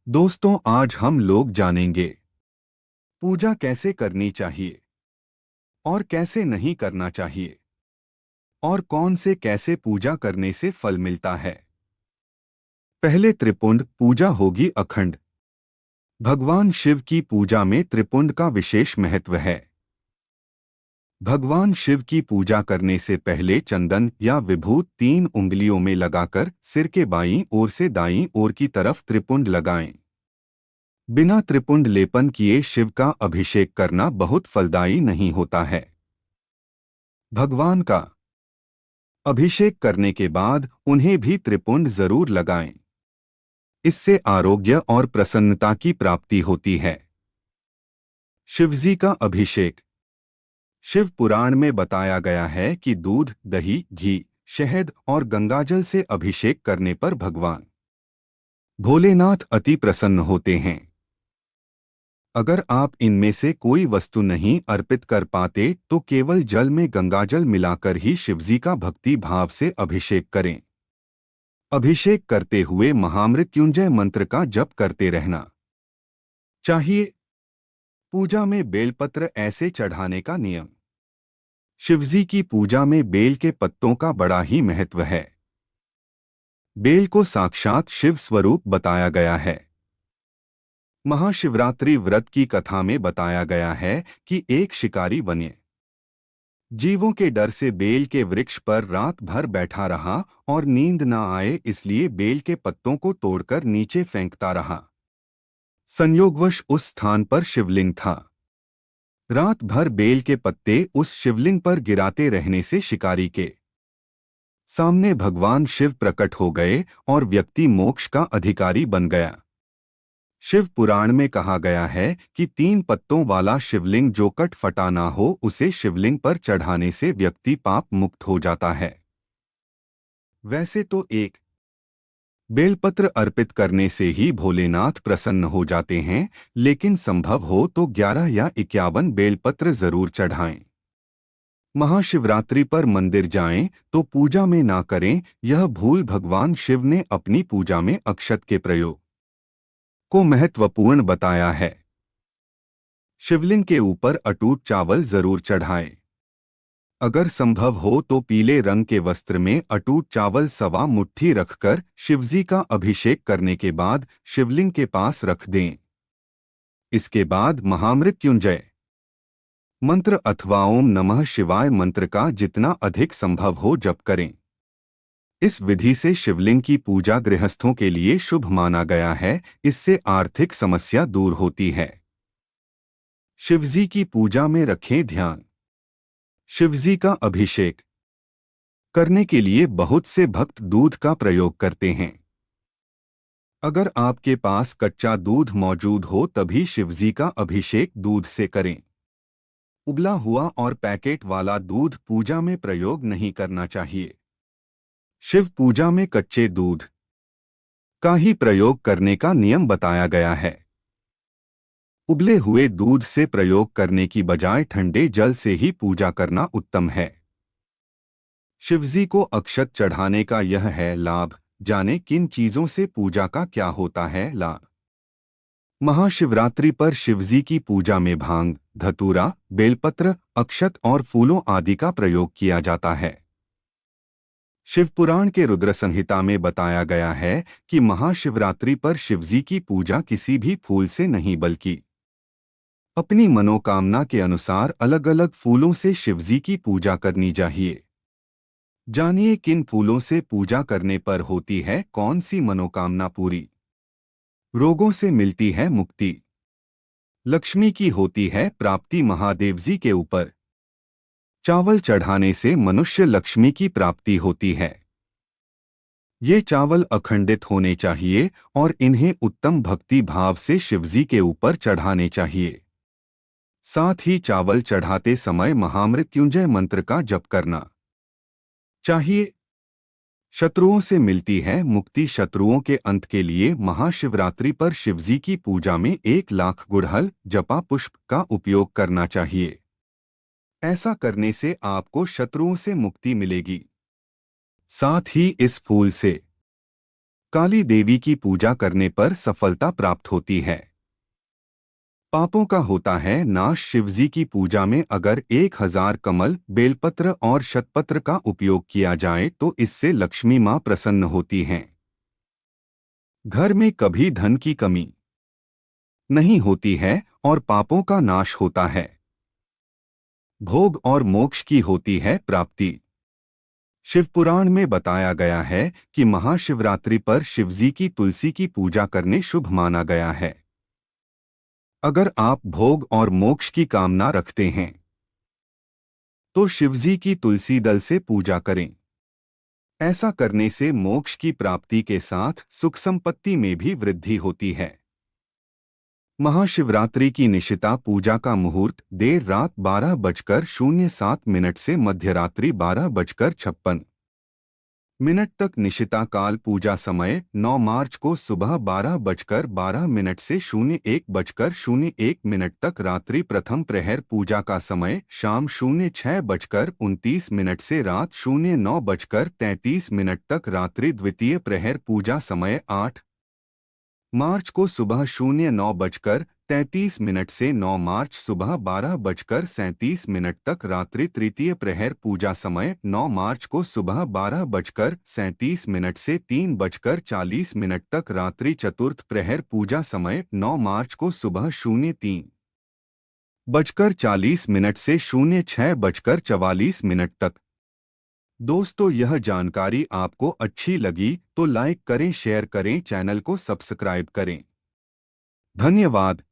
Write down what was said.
दोस्तों, आज हम लोग जानेंगे पूजा कैसे करनी चाहिए और कैसे नहीं करना चाहिए और कौन से कैसे पूजा करने से फल मिलता है। पहले त्रिपुंड पूजा होगी अखंड। भगवान शिव की पूजा में त्रिपुंड का विशेष महत्व है। भगवान शिव की पूजा करने से पहले चंदन या विभूत 3 उंगलियों में लगाकर सिर के बाईं ओर से दाईं ओर की तरफ त्रिपुंड लगाएं। बिना त्रिपुंड लेपन किए शिव का अभिषेक करना बहुत फलदायी नहीं होता है। भगवान का अभिषेक करने के बाद उन्हें भी त्रिपुंड जरूर लगाएं। इससे आरोग्य और प्रसन्नता की प्राप्ति होती है। शिवजी का अभिषेक। शिव पुराण में बताया गया है कि दूध, दही, घी, शहद और गंगाजल से अभिषेक करने पर भगवान भोलेनाथ अति प्रसन्न होते हैं। अगर आप इनमें से कोई वस्तु नहीं अर्पित कर पाते तो केवल जल में गंगाजल मिलाकर ही शिवजी का भक्ति भाव से अभिषेक करें। अभिषेक करते हुए महामृत्युंजय मंत्र का जप करते रहना चाहिए। पूजा में बेलपत्र ऐसे चढ़ाने का नियम। शिवजी की पूजा में बेल के पत्तों का बड़ा ही महत्व है। बेल को साक्षात शिव स्वरूप बताया गया है। महाशिवरात्रि व्रत की कथा में बताया गया है कि एक शिकारी वन्य जीवों के डर से बेल के वृक्ष पर रात भर बैठा रहा और नींद न आए, इसलिए बेल के पत्तों को तोड़कर नीचे फेंकता रहा। संयोगवश उस स्थान पर शिवलिंग था। रात भर बेल के पत्ते उस शिवलिंग पर गिराते रहने से शिकारी के सामने भगवान शिव प्रकट हो गए और व्यक्ति मोक्ष का अधिकारी बन गया। शिव पुराण में कहा गया है कि 3 पत्तों वाला शिवलिंग जो कट फटा ना हो उसे शिवलिंग पर चढ़ाने से व्यक्ति पाप मुक्त हो जाता है। वैसे तो एक बेलपत्र अर्पित करने से ही भोलेनाथ प्रसन्न हो जाते हैं, लेकिन संभव हो तो 11 या 51 बेलपत्र जरूर चढ़ाएं। महाशिवरात्रि पर मंदिर जाएं तो पूजा में ना करें यह भूल। भगवान शिव ने अपनी पूजा में अक्षत के प्रयोग को महत्वपूर्ण बताया है। शिवलिंग के ऊपर अटूट चावल जरूर चढ़ाएं। अगर संभव हो तो पीले रंग के वस्त्र में अटूट चावल 1.25 मुट्ठी रखकर शिवजी का अभिषेक करने के बाद शिवलिंग के पास रख दें। इसके बाद महामृत्युंजय मंत्र अथवा ओम नमः शिवाय मंत्र का जितना अधिक संभव हो जप करें। इस विधि से शिवलिंग की पूजा गृहस्थों के लिए शुभ माना गया है। इससे आर्थिक समस्या दूर होती है। शिवजी की पूजा में रखें ध्यान। शिवजी का अभिषेक करने के लिए बहुत से भक्त दूध का प्रयोग करते हैं। अगर आपके पास कच्चा दूध मौजूद हो तभी शिवजी का अभिषेक दूध से करें। उबला हुआ और पैकेट वाला दूध पूजा में प्रयोग नहीं करना चाहिए। शिव पूजा में कच्चे दूध का ही प्रयोग करने का नियम बताया गया है। उबले हुए दूध से प्रयोग करने की बजाय ठंडे जल से ही पूजा करना उत्तम है। शिवजी को अक्षत चढ़ाने का यह है लाभ। जाने किन चीजों से पूजा का क्या होता है लाभ। महाशिवरात्रि पर शिवजी की पूजा में भांग, धतूरा, बेलपत्र, अक्षत और फूलों आदि का प्रयोग किया जाता है। शिवपुराण के रुद्र संहिता में बताया गया है कि महाशिवरात्रि पर शिवजी की पूजा किसी भी फूल से नहीं बल्कि अपनी मनोकामना के अनुसार अलग अलग फूलों से शिवजी की पूजा करनी चाहिए। जानिए किन फूलों से पूजा करने पर होती है कौन सी मनोकामना पूरी। रोगों से मिलती है मुक्ति। लक्ष्मी की होती है प्राप्ति महादेव जी के ऊपर चावल चढ़ाने से मनुष्य लक्ष्मी की प्राप्ति होती है। ये चावल अखंडित होने चाहिए और इन्हें उत्तम भक्ति भाव से शिवजी के ऊपर चढ़ाने चाहिए। साथ ही चावल चढ़ाते समय महामृत्युंजय मंत्र का जप करना चाहिए। शत्रुओं से मिलती है मुक्ति। शत्रुओं के अंत के लिए महाशिवरात्रि पर शिवजी की पूजा में 1 लाख गुड़हल जपा पुष्प का उपयोग करना चाहिए। ऐसा करने से आपको शत्रुओं से मुक्ति मिलेगी। साथ ही इस फूल से काली देवी की पूजा करने पर सफलता प्राप्त होती है। पापों का होता है नाश। शिवजी की पूजा में अगर 1000 कमल, बेलपत्र और शतपत्र का उपयोग किया जाए तो इससे लक्ष्मी मां प्रसन्न होती हैं। घर में कभी धन की कमी नहीं होती है और पापों का नाश होता है। भोग और मोक्ष की होती है प्राप्ति। शिवपुराण में बताया गया है कि महाशिवरात्रि पर शिवजी की तुलसी की पूजा करने शुभ माना गया है। अगर आप भोग और मोक्ष की कामना रखते हैं तो शिवजी की तुलसी दल से पूजा करें। ऐसा करने से मोक्ष की प्राप्ति के साथ सुख संपत्ति में भी वृद्धि होती है। महाशिवरात्रि की निशिता पूजा का मुहूर्त देर रात 12:07 से मध्यरात्रि 12:56 तक। निशिता काल पूजा समय 9 मार्च को सुबह 12:12 से 01:01 तक। रात्रि प्रथम प्रहर पूजा का समय शाम 06:29 से रात 09:33 तक। रात्रि द्वितीय प्रहर पूजा समय 8 मार्च को सुबह 09:33 से 9 मार्च सुबह 12:37 तक। रात्रि तृतीय प्रहर पूजा समय 9 मार्च को सुबह 12:37 से 3:40 तक। रात्रि चतुर्थ प्रहर पूजा समय 9 मार्च को सुबह 03:40 से 06:44 तक। दोस्तों, यह जानकारी आपको अच्छी लगी तो लाइक करें, शेयर करें, चैनल को सब्सक्राइब करें। धन्यवाद।